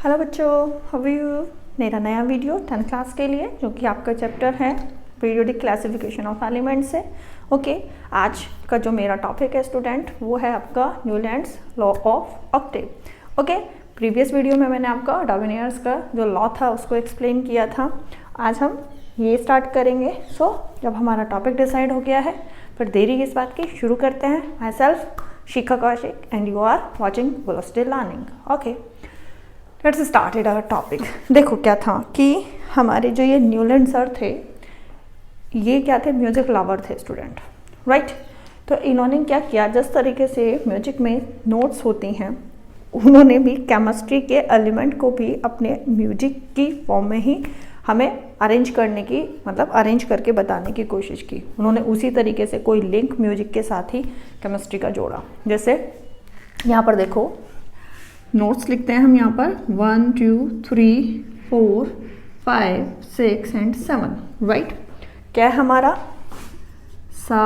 Hello बच्चों, how you. मेरा नया वीडियो 10th क्लास के लिए जो कि आपका चैप्टर है पीरियोडिक क्लासिफिकेशन ऑफ एलिमेंट्स है। ओके, आज का जो मेरा टॉपिक है स्टूडेंट वो है आपका Newlands law of Octave. Okay, previous video में मैंने आपका डार्विनियर्स का जो लॉ था उसको एक्सप्लेन किया था। आज हम ये स्टार्ट करेंगे। जब हमारा टॉपिक डिसाइड हो गया है फिर देरी किस बात की, शुरू करते हैं। My self Shikha Kaushik and you are watching Velocity Learning. Okay, let's started our topic. देखो क्या था कि हमारे जो ये न्यूलैंड सर थे ये क्या थे, म्यूजिक लवर थे स्टूडेंट, राइट। तो इन्होंने क्या किया, जिस तरीके से म्यूजिक में नोट्स होती हैं उन्होंने भी केमिस्ट्री के एलिमेंट को भी अपने म्यूजिक की फॉर्म में ही हमें अरेंज करने की, मतलब अरेंज करके बताने की कोशिश की। उन्होंने उसी तरीके से कोई लिंक म्यूजिक के साथ ही केमिस्ट्री का जोड़ा। जैसे यहाँ पर देखो नोट्स लिखते हैं हम यहाँ पर 1 2 3 4 5 6 एंड 7, राइट। क्या है हमारा, सा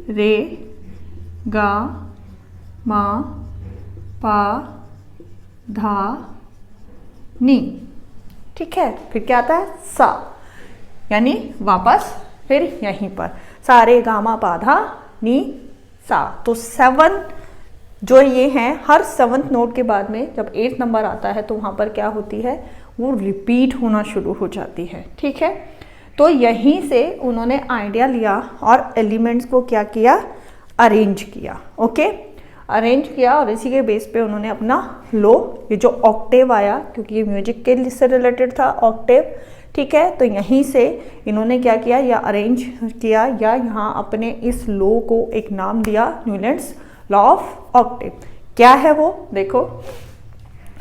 रे गा मा पा धा नी, ठीक है। फिर क्या आता है, सा, यानी वापस फिर यहीं पर सा रे गा मा पा धा नी सा। तो 7 जो ये हैं, हर 7th नोट के बाद में जब 8th नंबर आता है तो वहाँ पर क्या होती है, वो रिपीट होना शुरू हो जाती है, ठीक है। तो यहीं से उन्होंने आइडिया लिया और एलिमेंट्स को क्या किया, अरेंज किया। ओके, अरेंज किया और इसी के बेस पे उन्होंने अपना लो, ये जो ऑक्टेव आया, क्योंकि ये म्यूजिक के से रिलेटेड था ऑक्टेव, ठीक है। तो यहीं से इन्होंने क्या किया, या अरेंज किया या यहाँ अपने इस लो को एक नाम दिया, न्यूलैंड्स लॉ ऑफ ऑक्टेव। क्या है वो, देखो,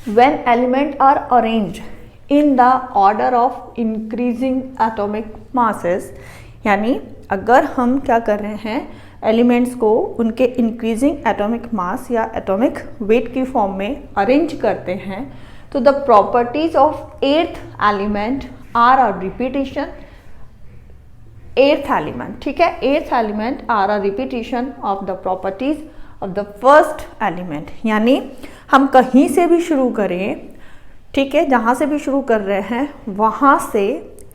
when element are arrange in the order of increasing atomic masses, यानी अगर हम क्या कर रहे हैं, एलिमेंट्स को उनके इंक्रीजिंग एटॉमिक मास या एटॉमिक वेट की फॉर्म में अरेंज करते हैं, तो the properties of 8th element are a repetition, 8th element, ठीक है, 8th element are a repetition of the properties of the first element. यानी हम कहीं से भी शुरू करें, ठीक है, जहाँ से भी शुरू कर रहे हैं वहाँ से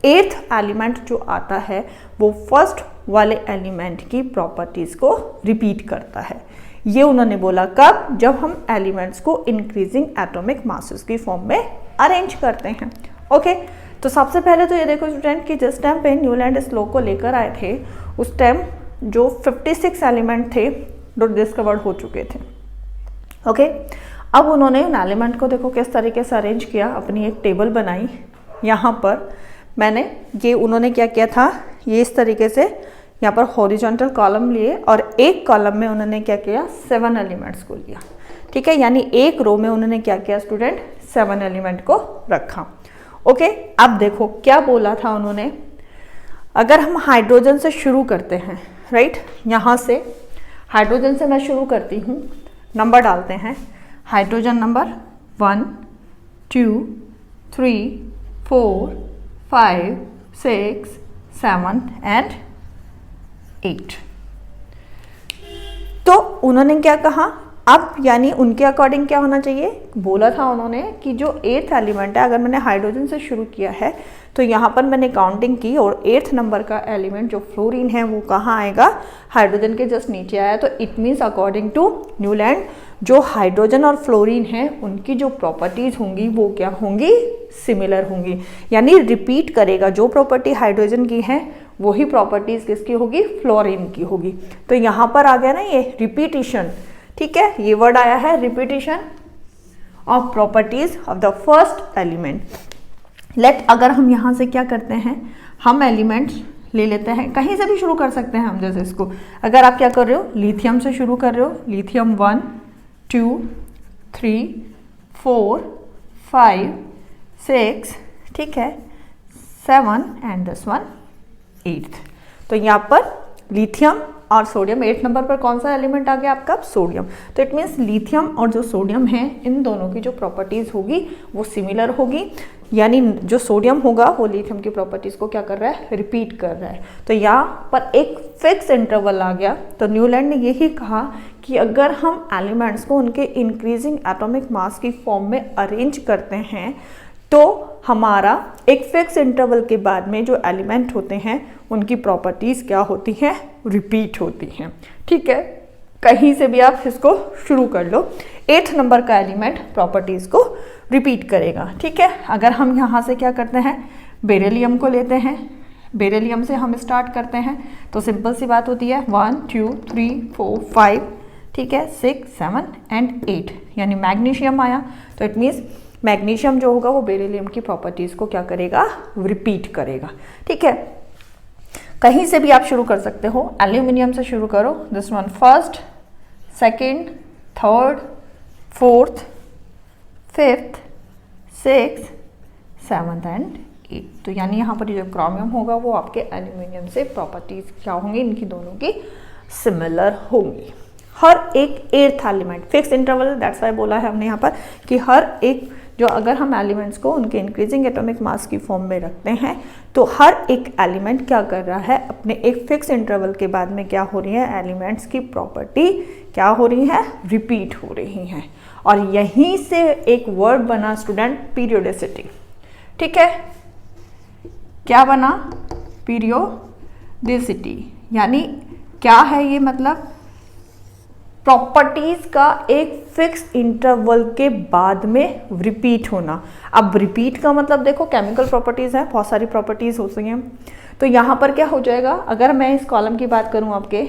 8th एलिमेंट जो आता है वो फर्स्ट वाले एलिमेंट की प्रॉपर्टीज़ को रिपीट करता है। ये उन्होंने बोला कब, जब हम एलिमेंट्स को इंक्रीजिंग एटॉमिक मासेस की फॉर्म में अरेंज करते हैं। ओके, तो सबसे पहले तो ये देखो स्टूडेंट कि जिस टाइम पे न्यूलैंड इस लॉ को लेकर आए थे उस टाइम जो 56 एलिमेंट थे जो डिस्कवर्ड हो चुके थे। ओके, अब उन्होंने उन एलिमेंट को देखो किस तरीके से अरेंज किया, अपनी एक टेबल बनाई। यहाँ पर मैंने ये उन्होंने क्या किया था, ये इस तरीके से यहाँ पर हॉरिजॉन्टल कॉलम लिए और एक कॉलम में उन्होंने क्या किया, 7 एलिमेंट्स को लिया, ठीक है। यानी एक रो में उन्होंने क्या किया स्टूडेंट, 7 एलिमेंट को रखा। ओके, अब देखो क्या बोला था उन्होंने, अगर हम हाइड्रोजन से शुरू करते हैं, राइट, यहाँ से हाइड्रोजन से मैं शुरू करती हूँ, नंबर डालते हैं, हाइड्रोजन नंबर 1 2 3 4 5 6 7 एंड 8। तो उन्होंने क्या कहा, अब यानी उनके अकॉर्डिंग क्या होना चाहिए, बोला था उन्होंने कि जो 8th एलिमेंट है, अगर मैंने हाइड्रोजन से शुरू किया है तो यहाँ पर मैंने काउंटिंग की और 8th नंबर का एलिमेंट जो फ्लोरीन है वो कहाँ आएगा, हाइड्रोजन के जस्ट नीचे आया। तो it means according to Newland जो हाइड्रोजन और फ्लोरीन है उनकी जो प्रॉपर्टीज होंगी वो क्या होंगी, सिमिलर होंगी, यानी रिपीट करेगा। जो प्रॉपर्टी हाइड्रोजन की है वही प्रॉपर्टीज किसकी होगी, फ्लोरीन की होगी। तो यहाँ पर आ गया ना ये रिपीटिशन, ठीक है, ये वर्ड आया है repetition of properties of the first element. Let, अगर हम यहाँ से क्या करते हैं, हम एलिमेंट्स ले लेते हैं, कहीं से भी शुरू कर सकते हैं हम। जैसे इसको अगर आप क्या कर रहे हो, लिथियम से शुरू कर रहे हो, लिथियम 1 2 3 4 5 6, ठीक है, 7 एंड दिस वन 8th। तो यहाँ पर लिथियम और सोडियम, 8 नंबर पर कौन सा एलिमेंट आ गया आपका, सोडियम। तो इट मीन्स लिथियम और जो सोडियम है इन दोनों की जो प्रॉपर्टीज होगी वो सिमिलर होगी, यानी जो सोडियम होगा वो लिथियम की प्रॉपर्टीज को क्या कर रहा है, रिपीट कर रहा है। तो यहाँ पर एक फिक्स इंटरवल आ गया। तो न्यूलैंड ने यही कहा कि अगर हम एलिमेंट्स को उनके इंक्रीजिंग एटॉमिक मास की फॉर्म में अरेंज करते हैं तो हमारा एक फिक्स इंटरवल के बाद में जो एलिमेंट होते हैं उनकी प्रॉपर्टीज़ क्या होती हैं, रिपीट होती हैं। ठीक है, कहीं से भी आप इसको शुरू कर लो, 8th नंबर का एलिमेंट प्रॉपर्टीज़ को रिपीट करेगा। ठीक है, अगर हम यहाँ से क्या करते हैं, बेरिलियम को लेते हैं, बेरिलियम से हम स्टार्ट करते हैं तो सिंपल सी बात होती है 1 2 3 4 5, ठीक है, 6 7 एंड 8, यानी मैग्नीशियम आया तो इट मीन्स मैग्नीशियम जो होगा वो बेरिलियम की प्रॉपर्टीज़ को क्या करेगा, रिपीट करेगा। ठीक है, कहीं से भी आप शुरू कर सकते हो, एल्यूमिनियम से शुरू करो, this one first, second, third, fourth, fifth, six, seventh and 8। तो यानी यहाँ पर जो क्रोमियम होगा वो आपके एल्यूमिनियम से प्रॉपर्टीज क्या होंगी, इनकी दोनों की सिमिलर होंगी। हर एक 8th element fix interval, that's why बोला है हमने यहाँ पर कि हर एक जो अगर हम एलिमेंट्स को उनके इंक्रीजिंग एटॉमिक मास की फॉर्म में रखते हैं तो हर एक एलिमेंट क्या कर रहा है, अपने एक फिक्स इंटरवल के बाद में क्या हो रही है, एलिमेंट्स की प्रॉपर्टी क्या हो रही है, रिपीट हो रही हैं। और यहीं से एक वर्ड बना स्टूडेंट, पीरियोडिसिटी। ठीक है, क्या बना, पीरियोडिसिटी, यानी क्या है ये, मतलब प्रॉपर्टीज का एक फिक्स इंटरवल के बाद में रिपीट होना। अब रिपीट का मतलब देखो, केमिकल प्रॉपर्टीज है, बहुत सारी प्रॉपर्टीज हो सकती हैं, तो यहाँ पर क्या हो जाएगा, अगर मैं इस कॉलम की बात करूँ, आपके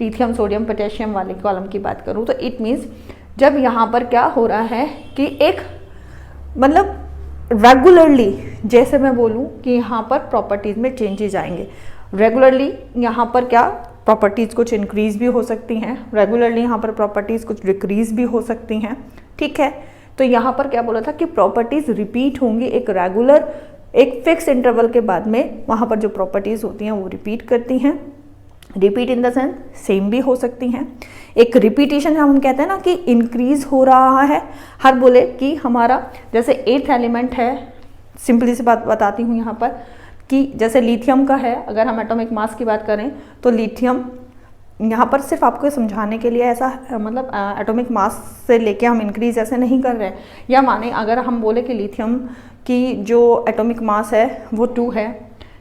लिथियम सोडियम पोटेशियम वाले कॉलम की बात करूँ, तो इट मीन्स जब यहाँ पर क्या हो रहा है कि एक मतलब रेगुलरली, जैसे मैं बोलूँ कि यहाँ पर प्रॉपर्टीज में चेंजेस आएंगे, रेगुलरली यहाँ पर क्या प्रॉपर्टीज़ कुछ इंक्रीज भी हो सकती हैं, रेगुलरली यहाँ पर प्रॉपर्टीज़ कुछ डिक्रीज भी हो सकती हैं। ठीक है, तो यहाँ पर क्या बोला था कि प्रॉपर्टीज़ रिपीट होंगी एक रेगुलर, एक फिक्स इंटरवल के बाद में वहाँ पर जो प्रॉपर्टीज़ होती हैं वो रिपीट करती हैं। Repeat in the sense same भी हो सकती हैं। एक रिपीटिशन हम कहते हैं ना कि इंक्रीज हो रहा है, हर बोले कि हमारा जैसे 8th एलिमेंट है, सिंपली सी बात बताती हूँ यहाँ पर कि जैसे लिथियम का है, अगर हम एटॉमिक मास की बात करें तो लिथियम यहाँ पर सिर्फ आपको समझाने के लिए ऐसा मतलब एटॉमिक मास से लेके हम इंक्रीज ऐसे नहीं कर रहे हैं, या माने अगर हम बोले कि लिथियम की जो एटॉमिक मास है वो 2 है,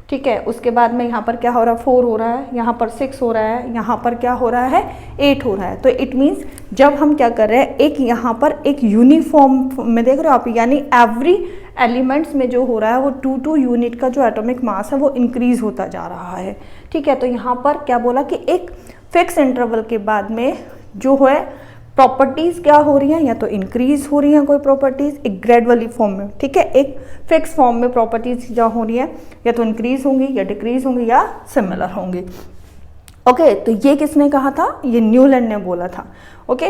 ठीक है, उसके बाद में यहाँ पर क्या हो रहा है, 4 हो रहा है, यहाँ पर 6 हो रहा है, यहाँ पर क्या हो रहा है, 8 हो रहा है। तो इट मीन्स जब हम क्या कर रहे हैं, एक यहाँ पर एक यूनिफॉर्म में देख रहे हो आप, यानी एवरी एलिमेंट्स में जो हो रहा है वो 2 यूनिट का जो एटॉमिक मास है वो इंक्रीज होता जा रहा है। ठीक है, तो यहाँ पर क्या बोला कि एक फिक्स इंटरवल के बाद में जो है प्रॉपर्टीज क्या हो रही हैं, या तो इंक्रीज हो रही हैं कोई प्रॉपर्टीज एक ग्रेजुअली फॉर्म में, ठीक है, एक फिक्स फॉर्म में प्रॉपर्टीज जो हो रही है या तो इंक्रीज होंगी या डिक्रीज होंगी या सिमिलर होंगी। ओके, तो ये किसने कहा था, ये न्यूलैंड ने बोला था। ओके,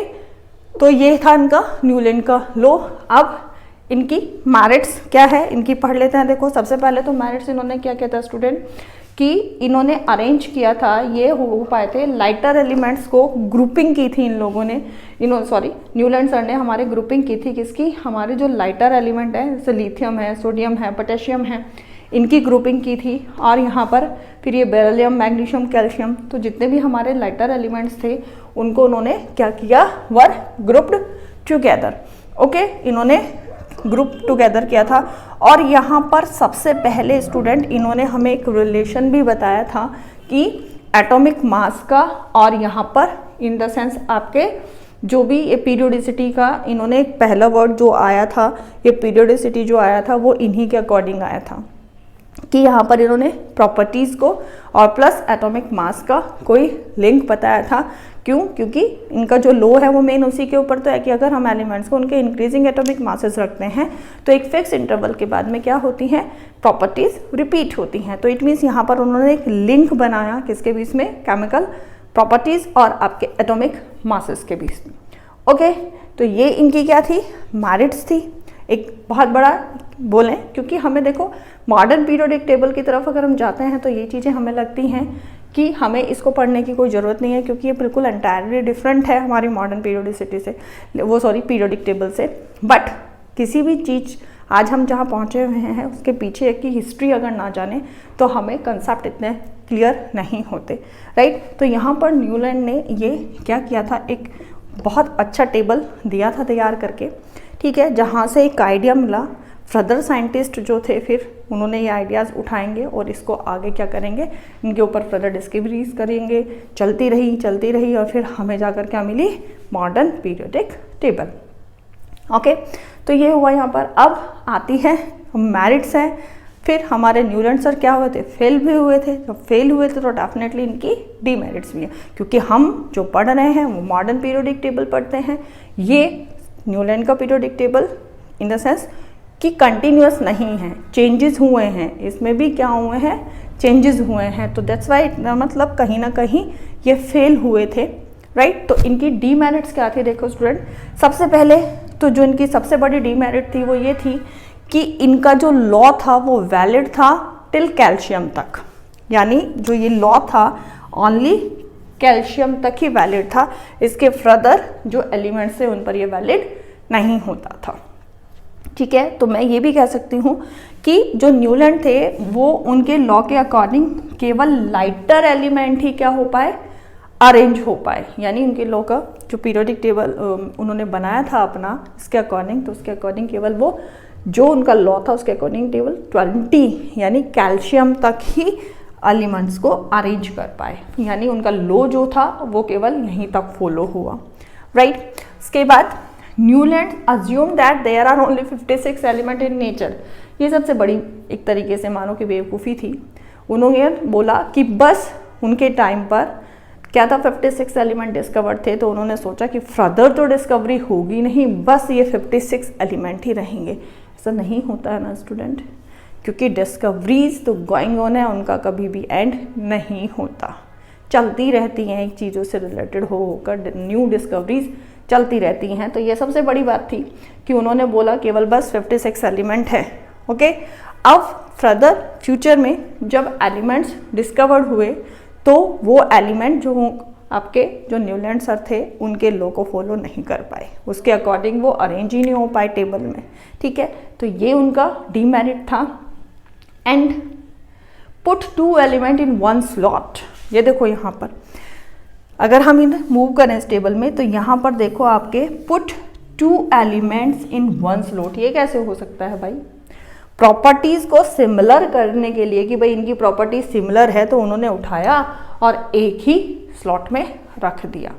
तो ये था इनका न्यूलैंड का लॉ। अब इनकी मेरिट्स क्या है, इनकी पढ़ लेते हैं। देखो, सबसे पहले तो मेरिट्स इन्होंने क्या किया था स्टूडेंट, कि इन्होंने अरेंज किया था, ये हो पाए थे लाइटर एलिमेंट्स को ग्रुपिंग की थी इन लोगों ने, न्यूलैंड सर ने हमारे ग्रुपिंग की थी किसकी, हमारे जो लाइटर एलिमेंट है जैसे लिथियम है, सोडियम है, पोटेशियम है, इनकी ग्रुपिंग की थी। और यहाँ पर फिर ये बेरिलियम, मैग्नीशियम, कैल्शियम, तो जितने भी हमारे लाइटर एलिमेंट्स थे उनको उन्होंने क्या किया, वर ग्रुप्ड टुगेदर। ओके, इन्होंने ग्रुप टुगेदर किया था। और यहाँ पर सबसे पहले स्टूडेंट इन्होंने हमें एक रिलेशन भी बताया था कि एटॉमिक मास का और यहाँ पर इन द सेंस आपके जो भी ये पीरियोडिसिटी का, इन्होंने एक पहला वर्ड जो आया था, ये पीरियोडिसिटी जो आया था वो इन्हीं के अकॉर्डिंग आया था कि यहाँ पर इन्होंने प्रॉपर्टीज़ को और प्लस एटॉमिक मास का कोई लिंक बताया था। क्यों? क्योंकि इनका जो लॉ है वो मेन उसी के ऊपर तो है कि अगर हम एलिमेंट्स को उनके इंक्रीजिंग एटॉमिक मासेस रखते हैं तो एक फिक्स इंटरवल के बाद में क्या होती हैं, प्रॉपर्टीज़ रिपीट होती हैं। तो इट मीन्स यहाँ पर उन्होंने एक लिंक बनाया किसके बीच में, केमिकल प्रॉपर्टीज़ और आपके एटॉमिक मासेस के बीच में। ओके, तो ये इनकी क्या थी, मेरिट्स थी। एक बहुत बड़ा बोलें, क्योंकि हमें देखो मॉडर्न पीरियोडिक टेबल की तरफ अगर हम जाते हैं तो ये चीज़ें हमें लगती हैं कि हमें इसको पढ़ने की कोई ज़रूरत नहीं है, क्योंकि ये बिल्कुल एंटायरली डिफरेंट है हमारी मॉडर्न पीरियोडिसिटी से, पीरियोडिक टेबल से। बट किसी भी चीज़ आज हम जहाँ पहुँचे हुए हैं उसके पीछे की हिस्ट्री अगर ना जाने तो हमें कंसेप्ट इतने क्लियर नहीं होते, राइट। तो यहाँ पर न्यूलैंड ने ये क्या किया था, एक बहुत अच्छा टेबल दिया था तैयार करके, ठीक है, जहाँ से एक आइडिया मिला। फर्दर साइंटिस्ट जो थे फिर उन्होंने ये आइडियाज़ उठाएंगे और इसको आगे क्या करेंगे, इनके ऊपर फर्दर डिस्कवरीज करेंगे। चलती रही और फिर हमें जाकर क्या मिली, मॉडर्न पीरियोडिक टेबल। ओके, तो ये हुआ यहाँ पर। अब आती है मेरिट्स हैं। फिर हमारे न्यूलैंड सर क्या हुए थे, फेल भी हुए थे। जब फेल हुए थे तो डेफिनेटली इनकी डीमेरिट्स भी हैं, क्योंकि हम जो पढ़ रहे हैं वो मॉडर्न पीरियोडिक टेबल पढ़ते हैं। ये न्यूलैंड का periodic table in the sense कि कंटिन्यूअस नहीं है, चेंजेस हुए हैं, इसमें भी क्या हुए हैं, चेंजेस हुए हैं। तो दैट्स वाई मतलब कहीं ना कहीं ये फेल हुए थे, राइट। तो इनकी डीमेरिट्स क्या थी, देखो स्टूडेंट, सबसे पहले तो जो इनकी सबसे बड़ी डीमेरिट थी वो ये थी कि इनका जो लॉ था वो वैलिड था टिल कैल्शियम तक, यानी जो ये लॉ था ओनली कैल्शियम तक ही वैलिड था। इसके फर्दर जो एलिमेंट्स थे उन पर ये वैलिड नहीं होता था, ठीक है। तो मैं ये भी कह सकती हूँ कि जो न्यूलैंड थे वो उनके लॉ के अकॉर्डिंग केवल लाइटर एलिमेंट ही क्या हो पाए, अरेंज हो पाए, यानी उनके लॉ का जो पीरियोडिक टेबल उन्होंने बनाया था अपना इसके अकॉर्डिंग, तो उसके अकॉर्डिंग केवल वो जो उनका लॉ था उसके अकॉर्डिंग केवल 20 यानी कैल्शियम तक ही एलिमेंट्स को अरेंज कर पाए, यानी उनका लॉ जो था वो केवल यहीं तक फॉलो हुआ, राइट। इसके बाद Newland assume that there are only 56 element in nature. ये सबसे बड़ी एक तरीके से मानो कि बेवकूफ़ी थी। उन्होंने बोला कि बस उनके टाइम पर क्या था, 56 एलिमेंट डिस्कवर थे, तो उन्होंने सोचा कि फर्दर तो डिस्कवरी होगी नहीं, बस ये 56 एलिमेंट ही रहेंगे। ऐसा नहीं होता है ना स्टूडेंट, क्योंकि डिस्कवरीज तो गोइंग ऑन है, उनका कभी भी एंड नहीं होता, चलती रहती हैं, एक चीज़ों से रिलेटेड होकर न्यू डिस्कवरीज चलती रहती हैं। तो ये सबसे बड़ी बात थी कि उन्होंने बोला केवल बस 56 एलिमेंट है, ओके। अब फर्दर फ्यूचर में जब एलिमेंट्स डिस्कवर्ड हुए तो वो एलिमेंट जो आपके जो न्यूलैंड सर थे उनके लॉ को फॉलो नहीं कर पाए, उसके अकॉर्डिंग वो अरेंज ही नहीं हो पाए टेबल में, ठीक है। तो ये उनका डीमेरिट था। And put 2 element in 1 slot. ये देखो यहाँ पर अगर हम इन्हें मूव करें इस टेबल में तो यहाँ पर देखो आपके पुट 2 एलिमेंट्स इन 1 स्लॉट। ये कैसे हो सकता है भाई, प्रॉपर्टीज को सिमिलर करने के लिए कि भाई इनकी प्रॉपर्टी सिमिलर है तो उन्होंने उठाया और एक ही स्लॉट में रख दिया,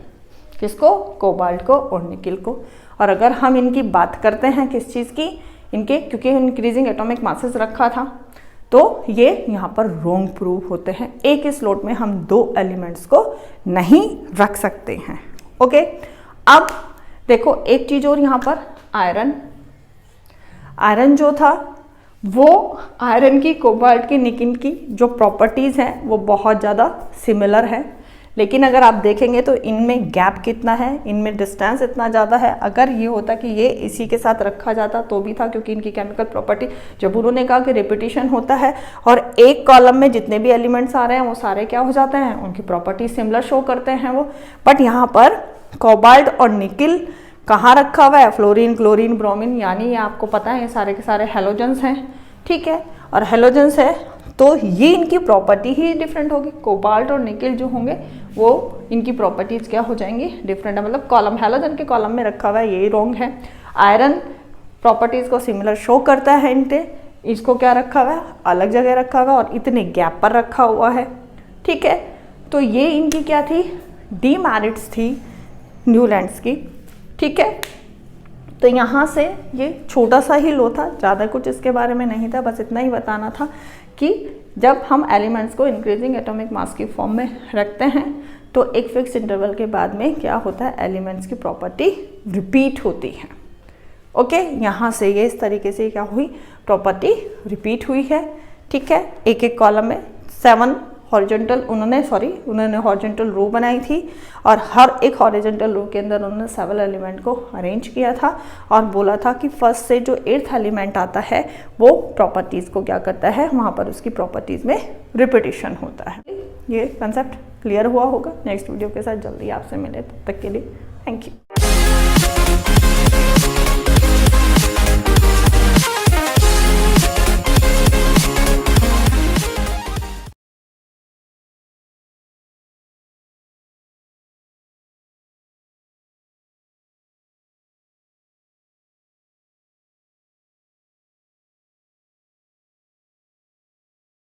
किसको, कोबाल्ट को और निकिल को। और अगर हम इनकी बात करते हैं किस चीज़ की, इनके क्योंकि इंक्रीजिंग एटॉमिक मासेस रखा था तो ये यहाँ पर रॉन्ग प्रूव होते हैं। एक ही स्लॉट में हम 2 एलिमेंट्स को नहीं रख सकते हैं, ओके। अब देखो एक चीज़ और यहाँ पर, आयरन जो था वो आयरन की, कोबाल्ट की, निकिल की जो प्रॉपर्टीज़ हैं वो बहुत ज़्यादा सिमिलर है, लेकिन अगर आप देखेंगे तो इनमें गैप कितना है, इनमें डिस्टेंस इतना ज़्यादा है। अगर ये होता कि ये इसी के साथ रखा जाता तो भी था, क्योंकि इनकी केमिकल प्रॉपर्टी, जब उन्होंने कहा कि रिपीटिशन होता है और एक कॉलम में जितने भी एलिमेंट्स आ रहे हैं वो सारे क्या हो जाते हैं, उनकी प्रॉपर्टी सिमिलर शो करते हैं वो। बट यहाँ पर कोबाल्ट और निकिल कहाँ रखा हुआ है, फ्लोरीन, क्लोरीन, ब्रोमीन, यानी ये आपको पता है ये सारे के सारे हेलोजेंस हैं, ठीक है। और हेलोजेंस है तो ये इनकी प्रॉपर्टी ही डिफरेंट होगी। कोबाल्ट और निकिल जो होंगे वो इनकी प्रॉपर्टीज क्या हो जाएंगी, डिफरेंट है, मतलब कॉलम हेलोजन के कॉलम में रखा हुआ है, यही रॉन्ग है। आयरन प्रॉपर्टीज को सिमिलर शो करता है इनके, इसको क्या रखा हुआ है, अलग जगह रखा हुआ है और इतने गैप पर रखा हुआ है, ठीक है। तो ये इनकी क्या थी, डीमेरिट्स थी न्यूलैंड्स की, ठीक है। तो यहाँ से ये छोटा सा ही लो था, ज़्यादा कुछ इसके बारे में नहीं था, बस इतना ही बताना था कि जब हम एलिमेंट्स को इंक्रीजिंग एटॉमिक मास की फॉर्म में रखते हैं तो एक फिक्स इंटरवल के बाद में क्या होता है, एलिमेंट्स की प्रॉपर्टी रिपीट होती है, ओके। यहाँ से ये इस तरीके से क्या हुई, प्रॉपर्टी रिपीट हुई है, ठीक है। एक एक कॉलम में 7 हॉरिजॉन्टल उन्होंने हॉरिजॉन्टल रो बनाई थी और हर एक हॉरिजॉन्टल रो के अंदर उन्होंने 7 एलिमेंट को अरेंज किया था और बोला था कि फर्स्ट से जो 8th एलिमेंट आता है वो प्रॉपर्टीज़ को क्या करता है, वहाँ पर उसकी प्रॉपर्टीज़ में रिपीटिशन होता है। ये कंसेप्ट क्लियर हुआ होगा। नेक्स्ट वीडियो के साथ जल्दी आपसे मिले, तब तक के लिए थैंक यू।